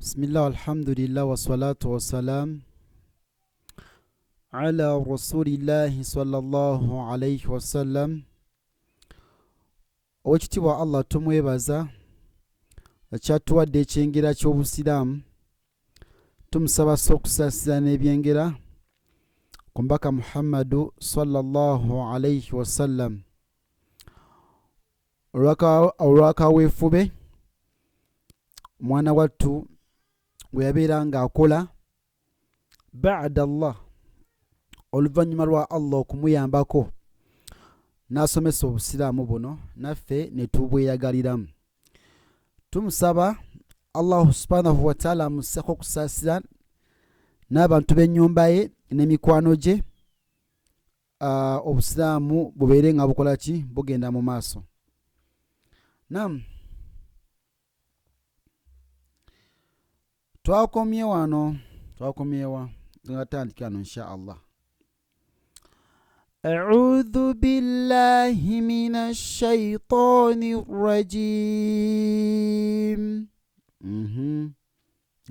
Bismillah, alhamdulillah, wa salatu wa salam ala rasulillahi sallallahu alayhi wa sallam. Owekitiibwa Allah tumwebaza akyatuwadde ekyengera ky'obusiraamu. Tumusaba okusaasira n'ebyengera ku mbaka Muhammadu sallallahu alayhi wa sallam. Olwakaweefube mwana wattu bwe yabeera ng'akola ba'da Allah, oluvannyuma lwa Allah okumuyambako n'asomesa obusiraamu buno, naffe ne tubweyagaliramu. Tumusaba Allah subhanahu wa ta'ala amusseko okusaasira n'abantu b'ennyumba ye n'emikwano gye, obusiraamu bubeere nga bukola ki? Bugenda mu maaso. Naam, twakomye wa tunatandika wano insha Allah. A'udhu billahi minash shaitani rajim.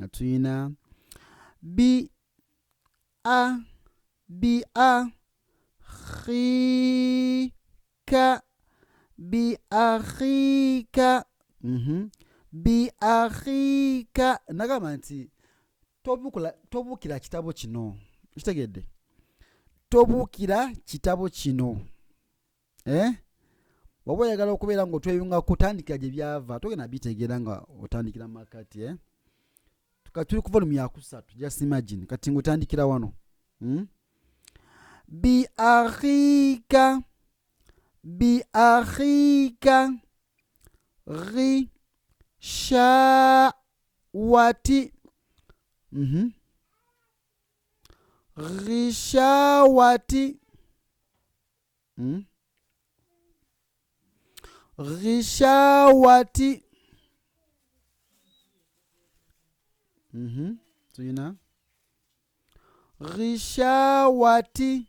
Atuyina bi akhika nagamba nti tobuukira kitabo kino. Kitegedde? Tobuukira kitabo kino. Waba oyagala okubeera nga otweyunga kutandikira gye byava, togenda bitegeera nga otandikira mu makati. Kati tuli ku volume ya 3, just imagine kati ng'otandikira wano. Bi akhika ghishawati ghishawati tuyina ghishawati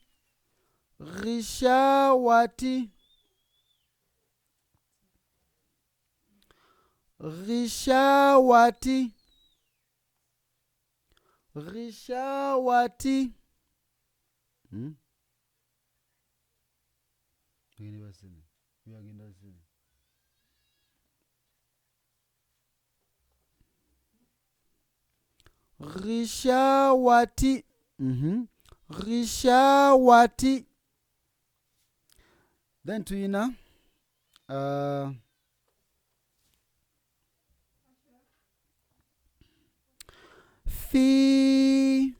ghishawati. Then tuyina fi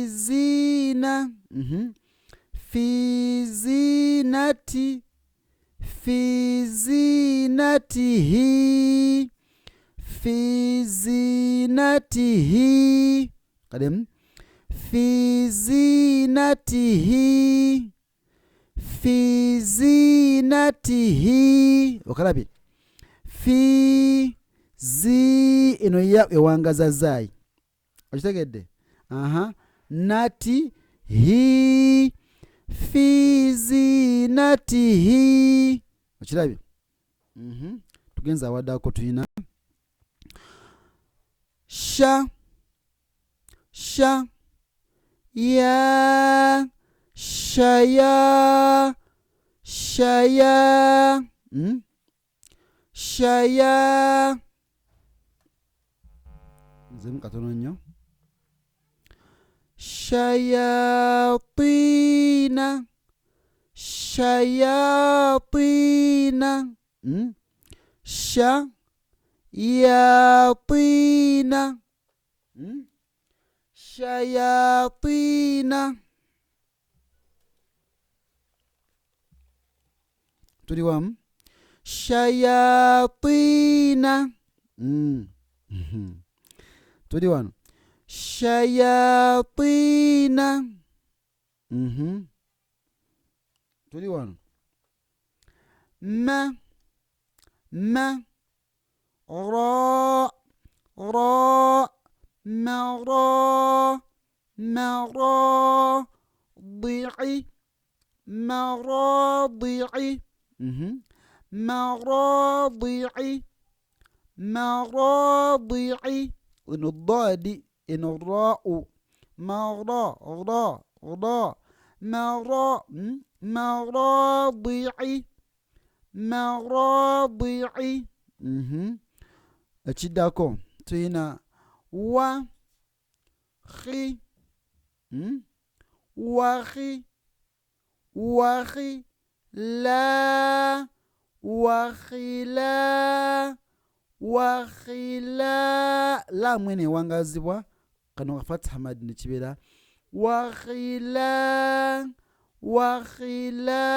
zina fi zinati fi zinatihi kadem fi zinatihi okalabi fi zi eno ya ewangaza zai. Okitegedde? Nati hi fi zinatihi. Okirabye? Tugenza awaddako tuyina shaya nzemu katono nnyo. Shayatina shayatina tuli wamu. Shayatina tuli wano. Shayatina tuli wano. Ma ra mara di'i مراضع مراضع مراضع إن الضاد إن الراء مرا را را مرا مراضع مراضع أشداكو تينا وخي وخي وخي لا وخلا وخلا لا mwene wangazibwa kano fatha madini kibera وخلا وخلا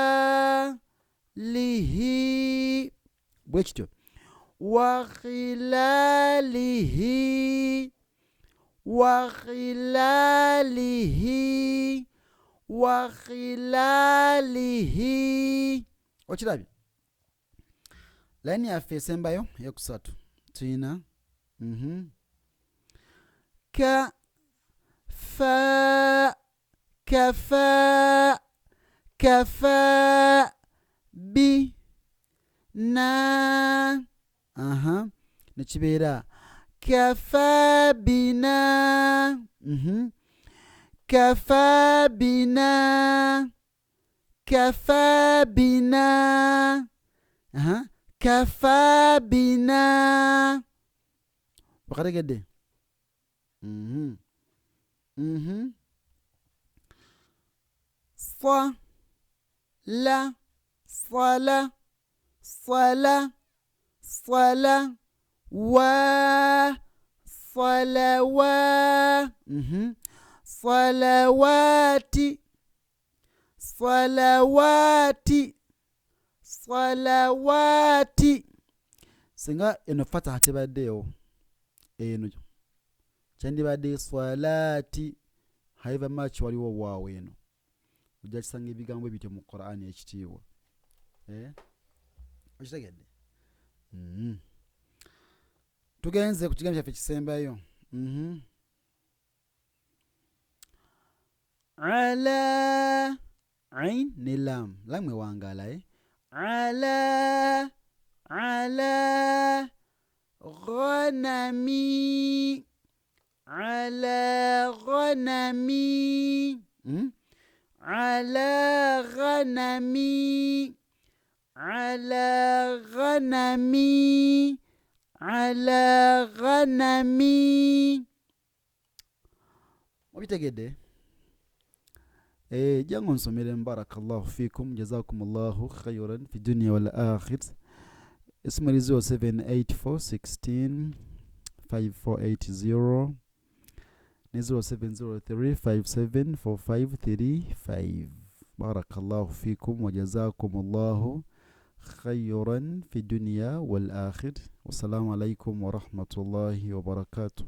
lihi bwekityo وخلاله وخلاله وخلاله okirabye laini yaffe esembayo yokusatu tuyina kafa kafa kafa bi na nekibeera kafa bina kafa bina kafa bina kafa bina wakategedde sa la sala sala sala wa salawa salawati salawati salawati singa eno fataha tebaddeyo eno kyandibadde salati haiva machi waliwo waawo eno ojja kisanga ebigambo bityo mu Qur'ani ekitiibwa okitegedde tugenze ku kigambo kyaffe kisembayo ala ain ne lam lam ewangala ala ala ghanami ala ghanami على غنمي على غنمي على غنمي وبيتجد جانغون سميرين بارك الله فيكم جزاكم الله خيرا في الدنيا والآخرة اسمي 0784 5480 0703574535 بارك الله فيكم وجزاكم الله خيرا في الدنيا والآخرة والسلام عليكم ورحمة الله وبركاته.